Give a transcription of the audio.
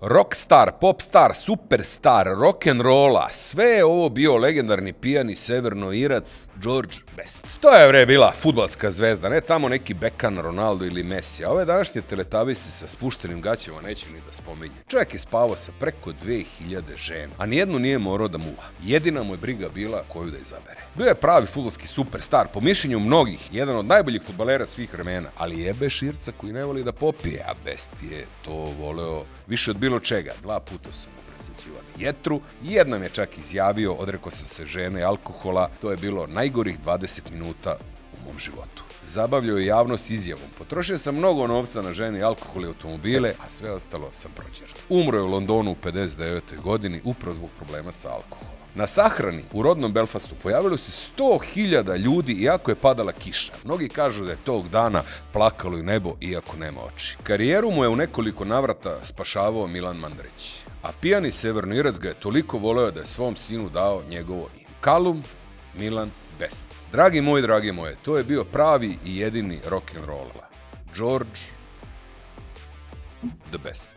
Rockstar, popstar, superstar, rock'n'rolla, sve je ovo bio legendarni pijani severnoirac George Best. To je bila fudbalska zvezda, ne tamo neki Beckham, Ronaldo ili Messi, a ove današnje teletavise sa spuštenim gaćama neću ni da spominjem. Čovjek je spavao sa preko 2000 žena, a nijednu nije morao da muva. Jedina mu je briga bila koju da izabere. Bio je pravi fudbalski superstar, po mišljenju mnogih, jedan od najboljih fudbalera svih vremena, ali jebe širca koji ne voli da popije, a Best je to voleo više od bilo čega. 2 puta su mu presađivali jetru, jednom je čak izjavio, odrekao sam se žene i alkohola, to je bilo najgorih 20 minuta u mom životu. Zabavljao je javnost izjavom, potrošio sam mnogo novca na žene i alkohol i automobile, a sve ostalo sam prođer. Umro je u Londonu u 59. godini upravo zbog problema sa alkoholom. Na sahrani u rodnom Belfastu pojavilo se 100.000 ljudi iako je padala kiša. Mnogi kažu da je tog dana plakalo i nebo iako nema oči. Karijeru mu je u nekoliko navrata spašavao Milan Mandarić, a pijani severnoirac ga je toliko voleo da je svom sinu dao njegovo ime. Callum Milan Best. Dragi moje, to je bio pravi i jedini rock'n'roll. George the Best.